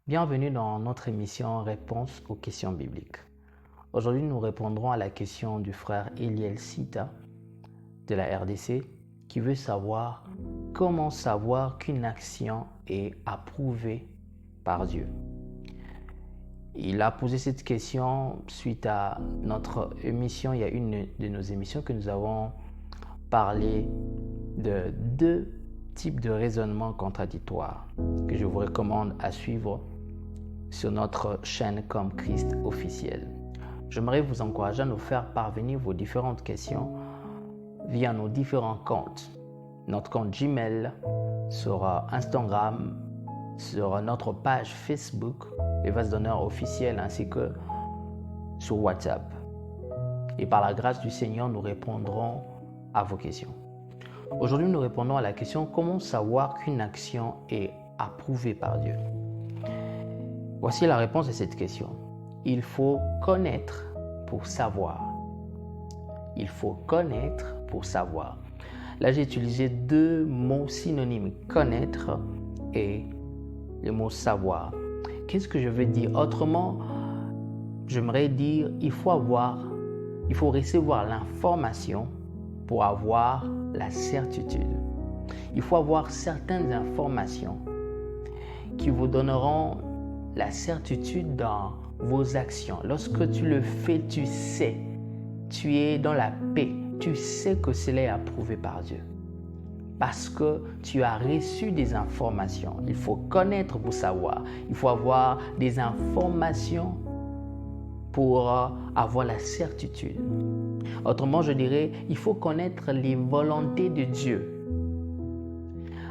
Bienvenue dans notre émission Réponse aux questions bibliques. Aujourd'hui, nous répondrons à la question du frère Eliel Sita de la RDC qui veut savoir comment savoir qu'une action est approuvée par Dieu. Il a posé cette question suite à notre émission. Il y a une de nos émissions que nous avons parlé de deux types de raisonnements contradictoires que je vous recommande à suivre sur notre chaîne Comme Christ officiel. J'aimerais vous encourager à nous faire parvenir vos différentes questions via nos différents comptes. Notre compte Gmail, sur Instagram, sur notre page Facebook, les Vases d'honneur officiels, ainsi que sur WhatsApp. Et par la grâce du Seigneur, nous répondrons à vos questions. Aujourd'hui, nous répondons à la question comment savoir qu'une action est approuvée par Dieu. Voici la réponse à cette question. Il faut connaître pour savoir. Il faut connaître pour savoir. Là, j'ai utilisé deux mots synonymes, connaître et le mot savoir. Qu'est-ce que je veux dire? Autrement, j'aimerais dire il faut recevoir l'information pour avoir la certitude. Il faut avoir certaines informations qui vous donneront la certitude dans vos actions. Lorsque tu le fais, tu sais, tu es dans la paix, tu sais que cela est approuvé par Dieu. Parce que tu as reçu des informations. Il faut connaître pour savoir. Il faut avoir des informations pour avoir la certitude. Autrement, je dirais, il faut connaître les volontés de Dieu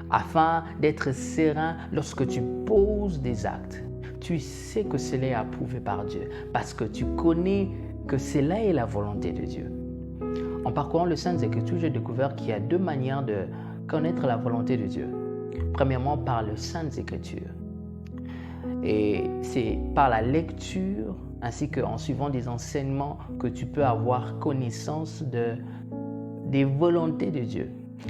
afin d'être serein lorsque tu poses des actes. Tu sais que cela est approuvé par Dieu parce que tu connais que cela est la volonté de Dieu. En parcourant le Saintes Écritures, j'ai découvert qu'il y a deux manières de connaître la volonté de Dieu. Premièrement, par le Saintes Écritures. Et c'est par la lecture ainsi qu'en suivant des enseignements que tu peux avoir connaissance des volontés de Dieu.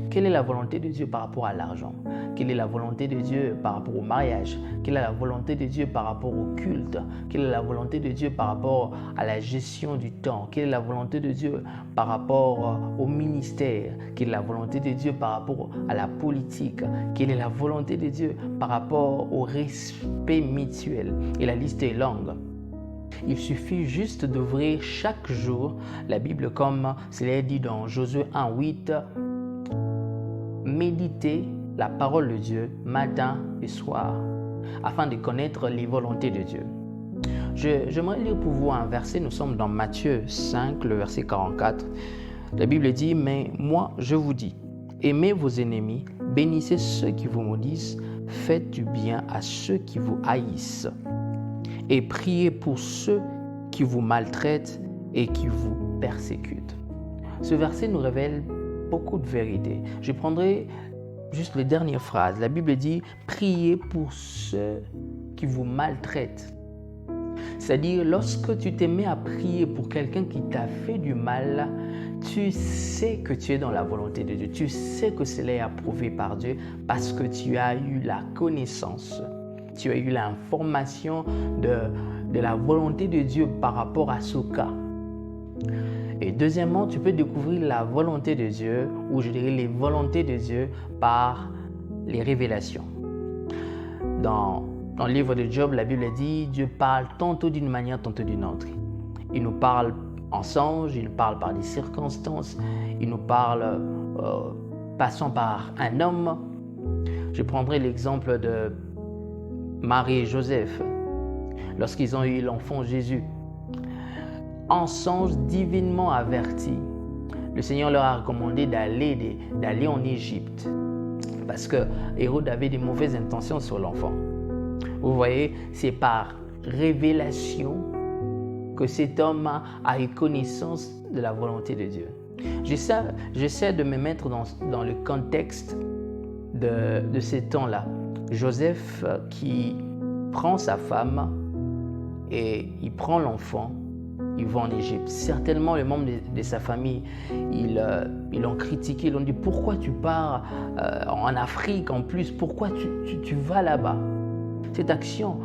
Quelle est la volonté de Dieu par rapport à l'argent? Quelle est la volonté de Dieu par rapport au mariage? Quelle est la volonté de Dieu par rapport au culte? Quelle est la volonté de Dieu par rapport à la gestion du temps? Quelle est la volonté de Dieu par rapport au ministère? Quelle est la volonté de Dieu par rapport à la politique? Quelle est la volonté de Dieu par rapport au respect mutuel? Et la liste est longue. Il suffit juste d'ouvrir chaque jour la Bible comme cela est dit dans Josué 1:8. Méditer la parole de Dieu matin et soir afin de connaître les volontés de Dieu. J'aimerais lire pour vous un verset. Nous sommes dans Matthieu 5, le verset 44. La Bible dit « Mais moi, je vous dis, aimez vos ennemis, bénissez ceux qui vous maudissent, faites du bien à ceux qui vous haïssent et priez pour ceux qui vous maltraitent et qui vous persécutent. » Ce verset nous révèle beaucoup de vérité. Je prendrai juste les dernières phrases. La Bible dit « Priez pour ceux qui vous maltraitent ». C'est-à-dire, lorsque tu te mets à prier pour quelqu'un qui t'a fait du mal, tu sais que tu es dans la volonté de Dieu. Tu sais que cela est approuvé par Dieu parce que tu as eu la connaissance. Tu as eu l'information de la volonté de Dieu par rapport à ce cas. Et deuxièmement, tu peux découvrir la volonté de Dieu, ou je dirais les volontés de Dieu, par les révélations. Dans le livre de Job, la Bible dit, Dieu parle tantôt d'une manière, tantôt d'une autre. Il nous parle en songe, il nous parle par des circonstances, il nous parle passant par un homme. Je prendrai l'exemple de Marie et Joseph, lorsqu'ils ont eu l'enfant Jésus. En songe divinement averti, le Seigneur leur a recommandé d'aller en Égypte parce que Hérode avait des mauvaises intentions sur l'enfant. Vous voyez, c'est par révélation que cet homme a eu connaissance de la volonté de Dieu. J'essaie de me mettre dans le contexte de ces temps-là. Joseph qui prend sa femme et il prend l'enfant. Il va en Égypte. Certainement, les membres de sa famille, ils l'ont critiqué. Ils l'ont dit, pourquoi tu pars en Afrique en plus? Pourquoi tu vas là-bas? Cette action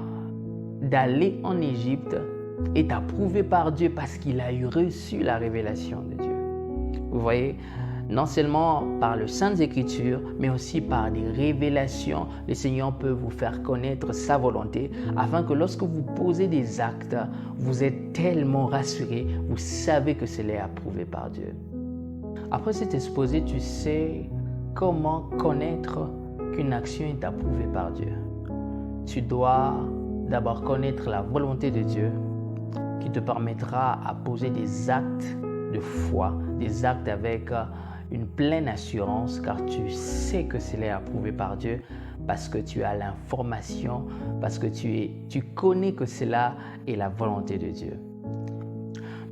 d'aller en Égypte est approuvé par Dieu parce qu'il a eu reçu la révélation de Dieu. Vous voyez, non seulement par les Saintes Écritures, mais aussi par des révélations, le Seigneur peut vous faire connaître sa volonté afin que lorsque vous posez des actes, vous êtes tellement rassuré, vous savez que cela est approuvé par Dieu. Après cet exposé, tu sais comment connaître qu'une action est approuvée par Dieu. Tu dois d'abord connaître la volonté de Dieu qui te permettra à poser des actes de foi, des actes avec une pleine assurance car tu sais que cela est approuvé par Dieu parce que tu as l'information, parce que tu connais que cela est la volonté de Dieu.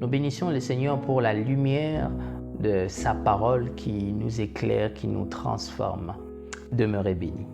Nous bénissons le Seigneur pour la lumière de sa parole qui nous éclaire, qui nous transforme. Demeurez bénis.